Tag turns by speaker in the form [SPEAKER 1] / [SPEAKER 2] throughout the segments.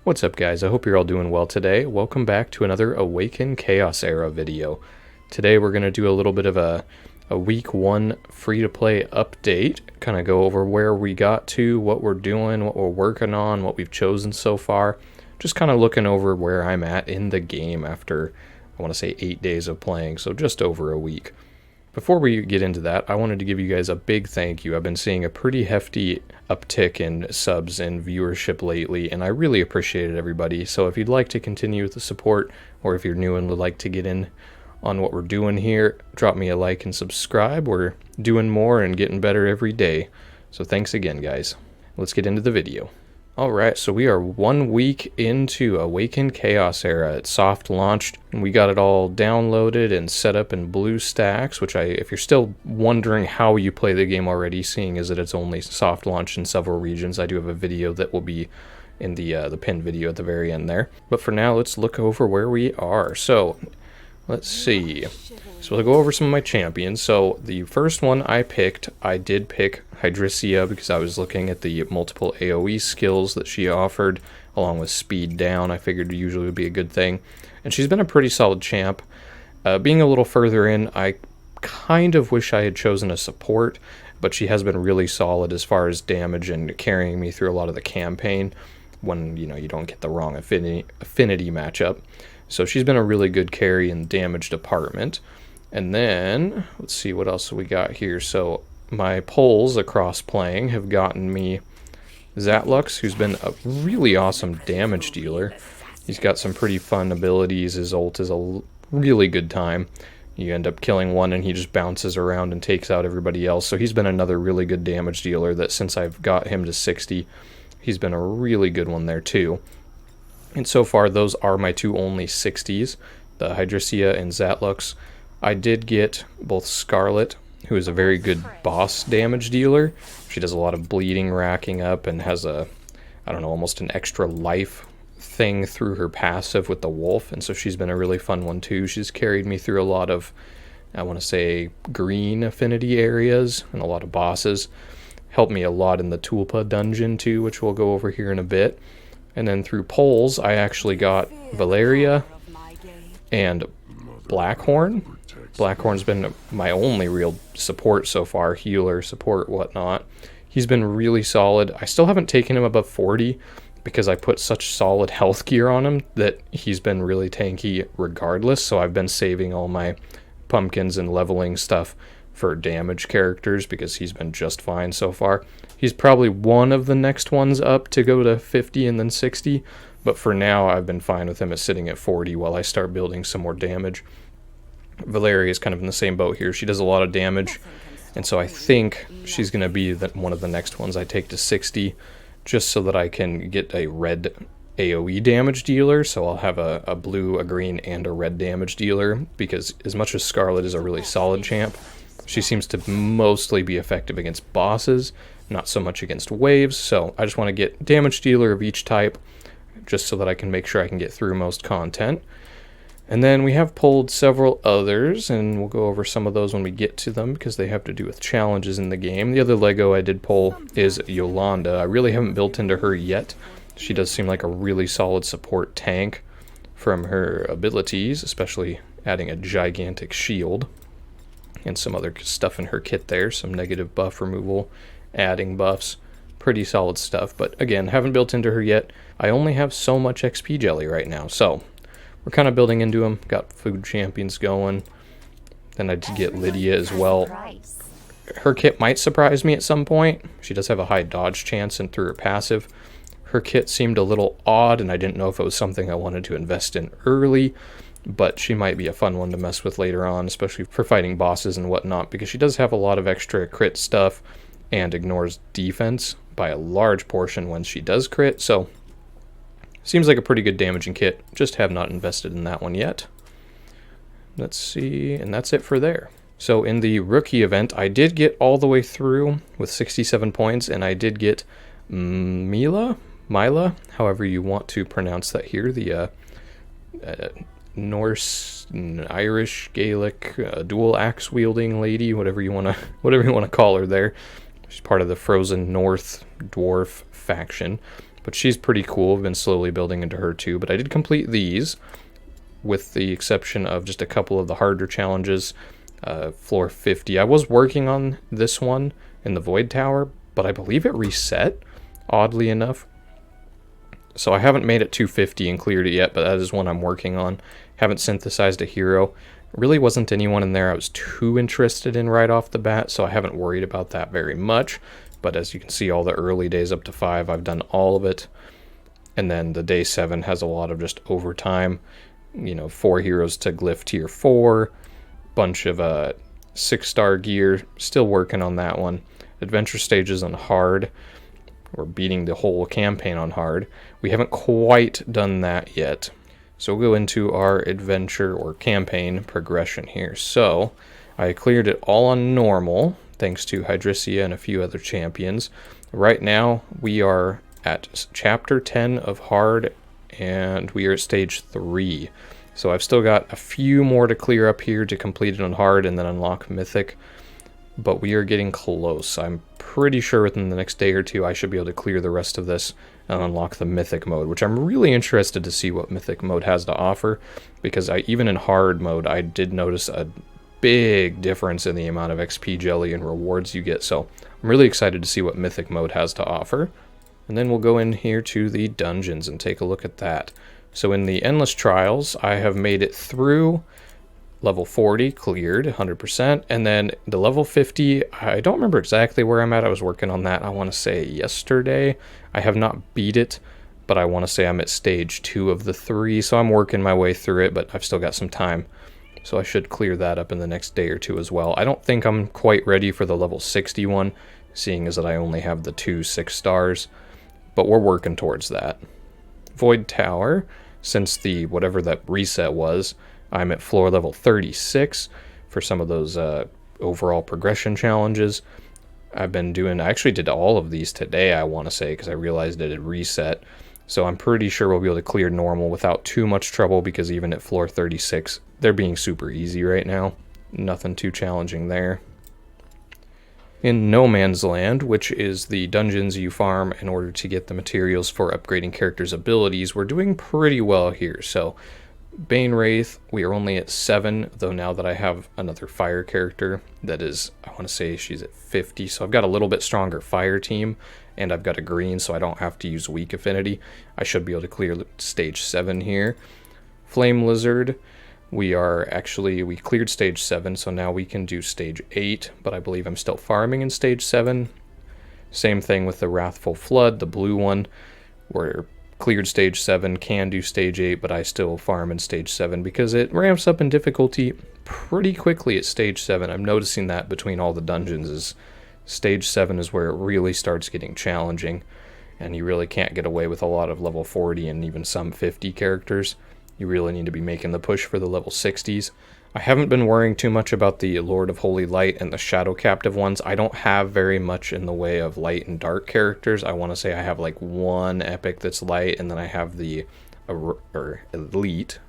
[SPEAKER 1] What's up guys, I hope you're all doing well today. Welcome back to another Awaken Chaos Era video. Today we're going to do a little bit of a week 1 free-to-play update, kind of go over where we got to, what we're doing, what we're working on, what we've chosen so far. Just kind of looking over where I'm at in the game after, I want to say 8 days of playing, so just over a week. Before we get into that, I wanted to give you guys a big thank you. I've been seeing a pretty hefty uptick in subs and viewership lately, and I really appreciate it, everybody. So if you'd like to continue with the support, or if you're new and would like to get in on what we're doing here, drop me a like and subscribe. We're doing more and getting better every day. So thanks again, guys. Let's get into the video. Alright, so we are 1 week into Awaken Chaos Era. It soft launched, and we got it all downloaded and set up in BlueStacks, which if you're still wondering how you play the game already, seeing as that it's only soft launched in several regions, I do have a video that will be in the pinned video at the very end there. But for now, let's look over where we are. So, let's see. So I'll go over some of my champions. So the first one I did pick Hydricia because I was looking at the multiple AoE skills that she offered, along with speed down. I figured it usually would be a good thing. And she's been a pretty solid champ. Being a little further in, I kind of wish I had chosen a support, but she has been really solid as far as damage and carrying me through a lot of the campaign when, you know, you don't get the wrong affinity matchup. So she's been a really good carry in the damage department. And then, let's see what else we got here. So my polls across playing have gotten me Zatlux, who's been a really awesome damage dealer. He's got some pretty fun abilities. His ult is a really good time. You end up killing one and he just bounces around and takes out everybody else. So he's been another really good damage dealer that since I've got him to 60, he's been a really good one there too. And so far, those are my two only 60s, the Hydricia and Zatlux. I did get both Scarlet, who is a very good boss damage dealer. She does a lot of bleeding racking up and has a, I don't know, almost an extra life thing through her passive with the wolf. And so she's been a really fun one too. She's carried me through a lot of, I want to say, green affinity areas and a lot of bosses. Helped me a lot in the Tulpa dungeon too, which we'll go over here in a bit. And then through polls, I actually got Valeria and Blackhorn. Blackhorn's been my only real support so far, healer, support, whatnot. He's been really solid. I still haven't taken him above 40 because I put such solid health gear on him that he's been really tanky regardless, so I've been saving all my pumpkins and leveling stuff for damage characters because he's been just fine so far. He's probably one of the next ones up to go to 50 and then 60, but for now I've been fine with him as sitting at 40 while I start building some more damage. Valeria is kind of in the same boat here. She does a lot of damage, and so I think she's going to be one of the next ones I take to 60 just so that I can get a red AoE damage dealer, so I'll have a blue, a green, and a red damage dealer because as much as Scarlet is a really solid champ, she seems to mostly be effective against bosses, not so much against waves, so I just want to get damage dealer of each type just so that I can make sure I can get through most content. And then we have pulled several others, and we'll go over some of those when we get to them because they have to do with challenges in the game. The other Lego I did pull is Yolanda. I really haven't built into her yet. She does seem like a really solid support tank from her abilities, especially adding a gigantic shield. And some other stuff in her kit there, some negative buff removal, adding buffs, pretty solid stuff. But again, haven't built into her yet. I only have so much XP jelly right now, so we're kind of building into them. Got food champions going. Then I did get Lydia as well. Her kit might surprise me at some point. She does have a high dodge chance and through her passive. Her kit seemed a little odd, and I didn't know if it was something I wanted to invest in early. But she might be a fun one to mess with later on, especially for fighting bosses and whatnot, because she does have a lot of extra crit stuff and ignores defense by a large portion when she does crit, so seems like a pretty good damaging kit. Just have not invested in that one yet. Let's see, and that's it for there. So in the rookie event, I did get all the way through with 67 points, and I did get Mila, however you want to pronounce that here, the Norse, Irish, Gaelic, dual axe wielding lady, whatever you want to call her there. She's part of the Frozen North dwarf faction. But she's pretty cool. I've been slowly building into her too. But I did complete these, with the exception of just a couple of the harder challenges. Floor 50. I was working on this one in the Void Tower, but I believe it reset, oddly enough. So I haven't made it 250 and cleared it yet, but that is one I'm working on. Haven't synthesized a hero. Really wasn't anyone in there I was too interested in right off the bat, so I haven't worried about that very much. But as you can see, all the early days up to 5, I've done all of it. And then the day 7 has a lot of just overtime. 4 heroes to glyph tier 4. Bunch of 6-star gear. Still working on that one. Adventure stages on hard. We're beating the whole campaign on hard. We haven't quite done that yet. So we'll go into our adventure or campaign progression here. So I cleared it all on normal, thanks to Hydricia and a few other champions. Right now we are at chapter 10 of hard, and we are at stage 3. So I've still got a few more to clear up here to complete it on hard and then unlock mythic. But we are getting close. I'm pretty sure within the next day or two I should be able to clear the rest of this and unlock the mythic mode, which I'm really interested to see what mythic mode has to offer, because even in hard mode I did notice a big difference in the amount of XP jelly and rewards you get. So I'm really excited to see what mythic mode has to offer. And then we'll go in here to the dungeons and take a look at that. So in the Endless Trials, I have made it through level 40, cleared 100%, and then the level 50, I don't remember exactly where I'm at. I was working on that, I want to say yesterday. I have not beat it, but I want to say I'm at stage 2 of the 3, so I'm working my way through it, but I've still got some time. So I should clear that up in the next day or two as well. I don't think I'm quite ready for the level 61, seeing as that I only have the 2 6-stars, but we're working towards that. Void Tower, since the whatever that reset was, I'm at floor level 36 for some of those overall progression challenges. I actually did all of these today, I want to say, because I realized it had reset. So I'm pretty sure we'll be able to clear normal without too much trouble, because even at floor 36, they're being super easy right now. Nothing too challenging there. In No Man's Land, which is the dungeons you farm in order to get the materials for upgrading characters' abilities, we're doing pretty well here. So Bane Wraith, we are only at 7, though now that I have another fire character that is, I want to say she's at 50, so I've got a little bit stronger fire team, and I've got a green, so I don't have to use weak affinity. I should be able to clear stage 7 here. Flame Lizard, we cleared stage 7, so now we can do stage 8, but I believe I'm still farming in stage 7. Same thing with the Wrathful Flood, the blue one. We're cleared stage 7, can do stage 8, but I still farm in stage 7 because it ramps up in difficulty pretty quickly at stage 7. I'm noticing that between all the dungeons is stage 7 is where it really starts getting challenging, and you really can't get away with a lot of level 40 and even some 50 characters. You really need to be making the push for the level 60s. I haven't been worrying too much about the Lord of Holy Light and the Shadow Captive ones. I don't have very much in the way of light and dark characters. I want to say I have like one epic that's light, and then I have the elite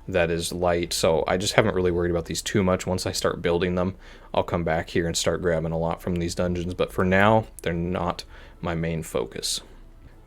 [SPEAKER 1] that is light. So I just haven't really worried about these too much. Once I start building them, I'll come back here and start grabbing a lot from these dungeons. But for now, they're not my main focus.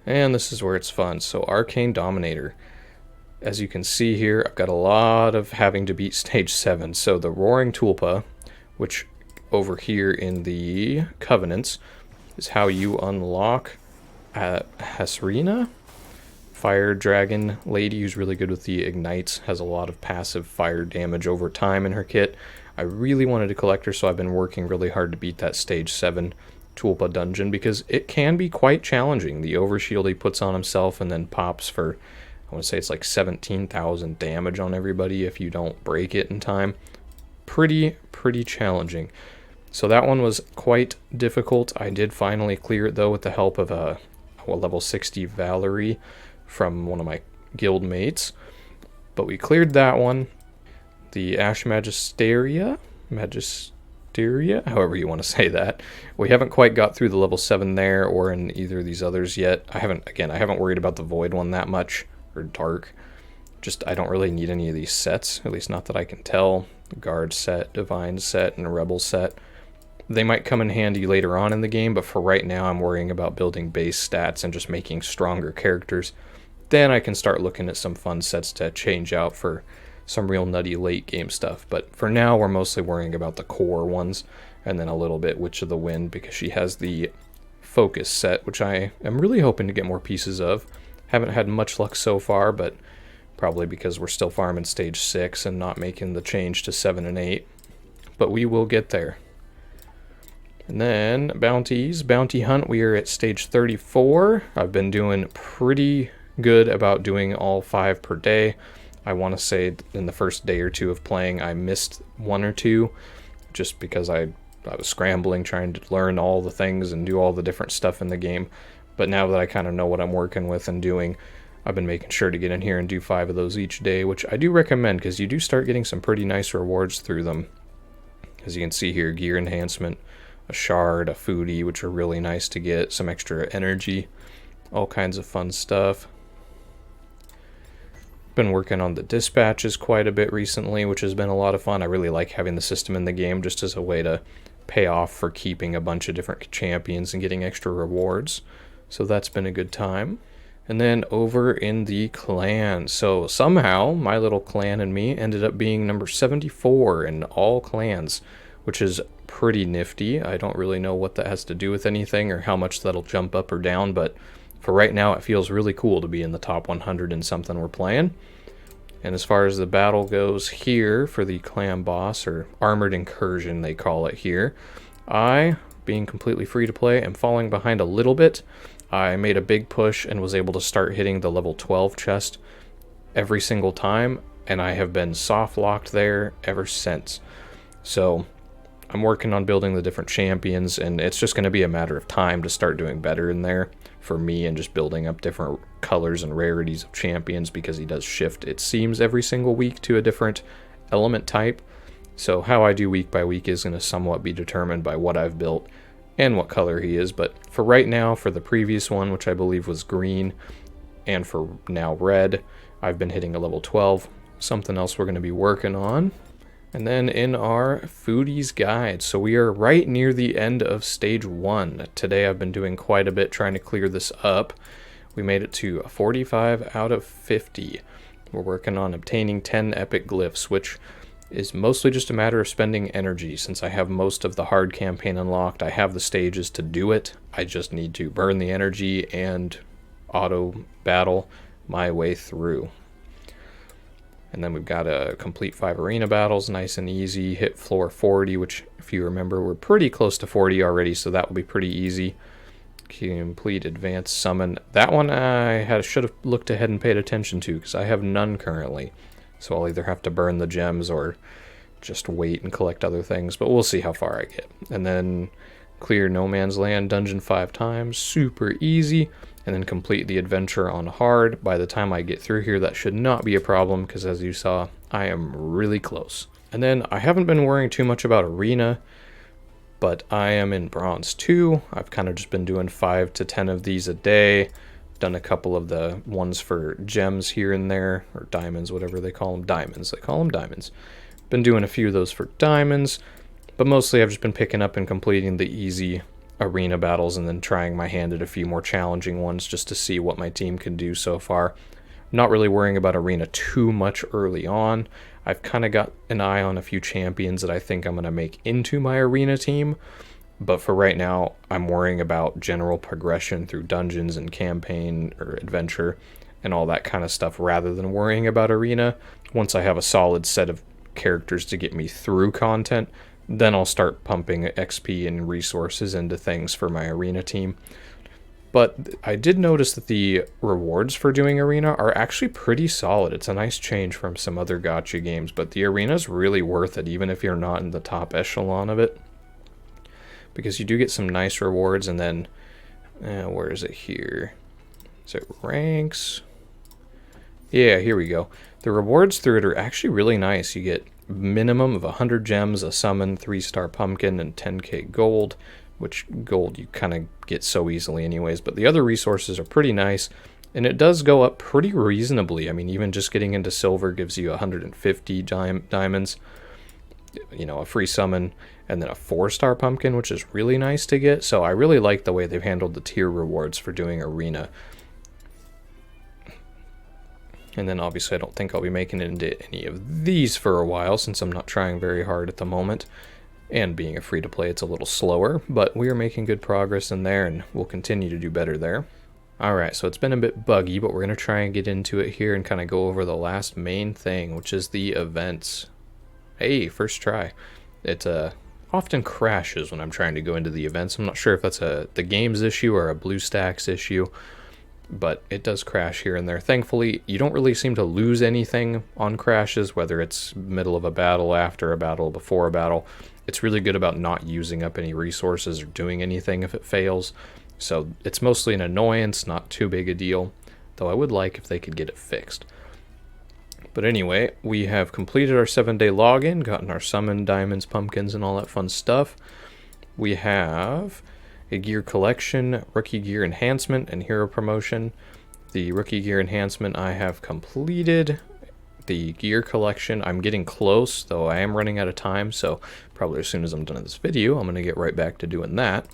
[SPEAKER 1] And this is where it's fun. So Arcane Dominator. As you can see here, I've got a lot of having to beat stage 7. So the Roaring Tulpa, which over here in the Covenants, is how you unlock Hasrina, Fire Dragon Lady, who's really good with the ignites, has a lot of passive fire damage over time in her kit. I really wanted to collect her, so I've been working really hard to beat that stage 7 Tulpa dungeon, because it can be quite challenging. The overshield he puts on himself and then pops for, I want to say it's like 17,000 damage on everybody if you don't break it in time. Pretty challenging. So that one was quite difficult. I did finally clear it though with the help of a level 60 Valerie from one of my guild mates. But we cleared that one. The Ash Magisteria, however you want to say that. We haven't quite got through the level 7 there or in either of these others yet. I haven't worried about the Void one that much. Or dark. I don't really need any of these sets, at least not that I can tell. Guard set, Divine set, and Rebel set. They might come in handy later on in the game, but for right now I'm worrying about building base stats and just making stronger characters. Then I can start looking at some fun sets to change out for some real nutty late game stuff. But for now we're mostly worrying about the core ones, and then a little bit Witch of the Wind because she has the focus set, which I am really hoping to get more pieces of. Haven't had much luck so far, but probably because we're still farming stage 6 and not making the change to 7 and 8. But we will get there. And then bounties, bounty hunt, we are at stage 34. I've been doing pretty good about doing all 5 per day. I want to say in the first day or 2 of playing I missed 1 or 2 just because I was scrambling trying to learn all the things and do all the different stuff in the game. But now that I kind of know what I'm working with and doing, I've been making sure to get in here and do 5 of those each day, which I do recommend because you do start getting some pretty nice rewards through them. As you can see here, gear enhancement, a shard, a foodie, which are really nice to get, some extra energy, all kinds of fun stuff. Been working on the dispatches quite a bit recently, which has been a lot of fun. I really like having the system in the game just as a way to pay off for keeping a bunch of different champions and getting extra rewards. So that's been a good time. And then over in the clan, so somehow my little clan and me ended up being number 74 in all clans, which is pretty nifty. I don't really know what that has to do with anything or how much that'll jump up or down, but for right now it feels really cool to be in the top 100 in something we're playing. And as far as the battle goes here for the clan boss, or armored incursion they call it here, I, being completely free to play, am falling behind a little bit. I made a big push and was able to start hitting the level 12 chest every single time, and I have been soft locked there ever since. So I'm working on building the different champions, and it's just going to be a matter of time to start doing better in there for me and just building up different colors and rarities of champions, because he does shift, it seems, every single week to a different element type. So how I do week by week is going to somewhat be determined by what I've built and what color he is. But for right now, for the previous one, which I believe was green, and for now red, I've been hitting a level 12. Something else we're going to be working on. And then in our foodies guide, so we are right near the end of stage 1. Today I've been doing quite a bit trying to clear this up. We made it to 45 out of 50. We're working on obtaining 10 epic glyphs, which is mostly just a matter of spending energy. Since I have most of the hard campaign unlocked, I have the stages to do it. I just need to burn the energy and auto battle my way through. And then we've got to complete 5 arena battles, nice and easy. Hit floor 40, which, if you remember, we're pretty close to 40 already, so that will be pretty easy. Complete advanced summon. That one I should have looked ahead and paid attention to, because I have none currently. So I'll either have to burn the gems or just wait and collect other things, but we'll see how far I get. And then clear No Man's Land dungeon 5 times, super easy. And then complete the adventure on hard. By the time I get through here, that should not be a problem, because as you saw, I am really close. And then I haven't been worrying too much about arena, but I am in bronze 2. I've kind of just been doing 5 to 10 of these a day. Done a couple of the ones for gems here and there, or diamonds, whatever they call them. Diamonds, they call them diamonds. Been doing a few of those for diamonds, but mostly I've just been picking up and completing the easy arena battles and then trying my hand at a few more challenging ones just to see what my team can do so far. Not really worrying about arena too much early on. I've kind of got an eye on a few champions that I think I'm going to make into my arena team, but for right now I'm worrying about general progression through dungeons and campaign or adventure and all that kind of stuff rather than worrying about arena. Once I have a solid set of characters to get me through content, then I'll start pumping XP and resources into things for my arena team. But I did notice that the rewards for doing arena are actually pretty solid. It's a nice change from some other gacha games, but the arena is really worth it, even if you're not in the top echelon of it, because you do get some nice rewards. And then where is it here? Is it ranks? Yeah, here we go. The rewards through it are actually really nice. You get minimum of 100 gems, a summon, 3-star pumpkin, and 10k gold, which gold you kind of get so easily anyways, but the other resources are pretty nice, and it does go up pretty reasonably. I mean, even just getting into silver gives you 150 diamonds. you know, a free summon, and then a 4-star pumpkin, which is really nice to get. So I really like the way they've handled the tier rewards for doing arena. And then obviously I don't think I'll be making it into any of these for a while, since I'm not trying very hard at the moment. And being a free-to-play, it's a little slower, but we are making good progress in there, and we'll continue to do better there. Alright, so it's been a bit buggy, but we're going to try and get into it here and kind of go over the last main thing, which is the events. Hey, first try. It often crashes when I'm trying to go into the events. I'm not sure if that's the game's issue or a BlueStacks issue, but it does crash here and there. Thankfully, you don't really seem to lose anything on crashes, whether it's middle of a battle, after a battle, before a battle. It's really good about not using up any resources or doing anything if it fails. So it's mostly an annoyance, not too big a deal, though I would like if they could get it fixed. But anyway, we have completed our 7-day login, gotten our summon, diamonds, pumpkins, and all that fun stuff. We have a gear collection, rookie gear enhancement, and hero promotion. The rookie gear enhancement I have completed. The gear collection, I'm getting close, though I am running out of time, so probably as soon as I'm done with this video, I'm going to get right back to doing that.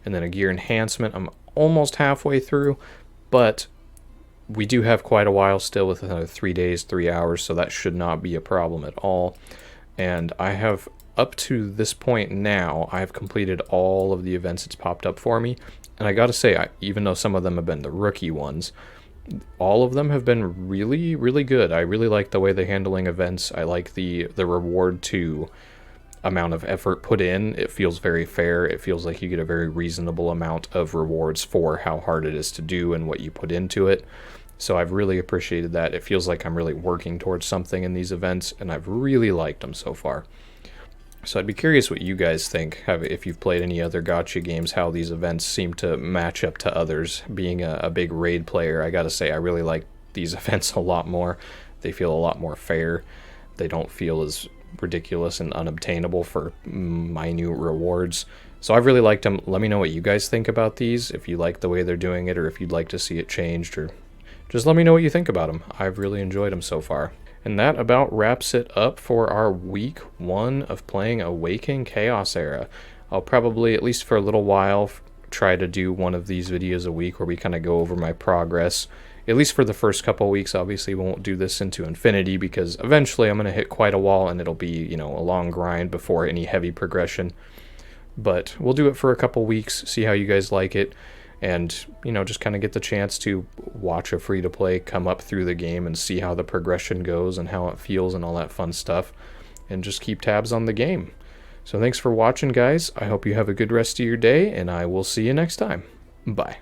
[SPEAKER 1] And then a gear enhancement, I'm almost halfway through, but we do have quite a while still with another 3 days, 3 hours, so that should not be a problem at all. And I have, up to this point now, I have completed all of the events that's popped up for me. And I gotta say, even though some of them have been the rookie ones, all of them have been really, really good. I really like the way they're handling events. I like the reward to amount of effort put in. It feels very fair. It feels like you get a very reasonable amount of rewards for how hard it is to do and what you put into it. So I've really appreciated that. It feels like I'm really working towards something in these events, and I've really liked them so far. So I'd be curious what you guys think, if you've played any other gacha games, how these events seem to match up to others. Being a big raid player, I gotta say I really like these events a lot more. They feel a lot more fair. They don't feel as ridiculous and unobtainable for minute rewards. So I've really liked them. Let me know what you guys think about these, if you like the way they're doing it, or if you'd like to see it changed, or just let me know what you think about them. I've really enjoyed them so far. And that about wraps it up for our week 1 of playing Awaken Chaos Era. I'll probably, at least for a little while, try to do one of these videos a week where we kind of go over my progress. At least for the first couple weeks. Obviously we won't do this into infinity, because eventually I'm going to hit quite a wall and it'll be, you know, a long grind before any heavy progression. But we'll do it for a couple weeks, see how you guys like it, and, you know, just kind of get the chance to watch a free-to-play come up through the game and see how the progression goes and how it feels and all that fun stuff, and just keep tabs on the game. So thanks for watching, guys. I hope you have a good rest of your day, and I will see you next time. Bye.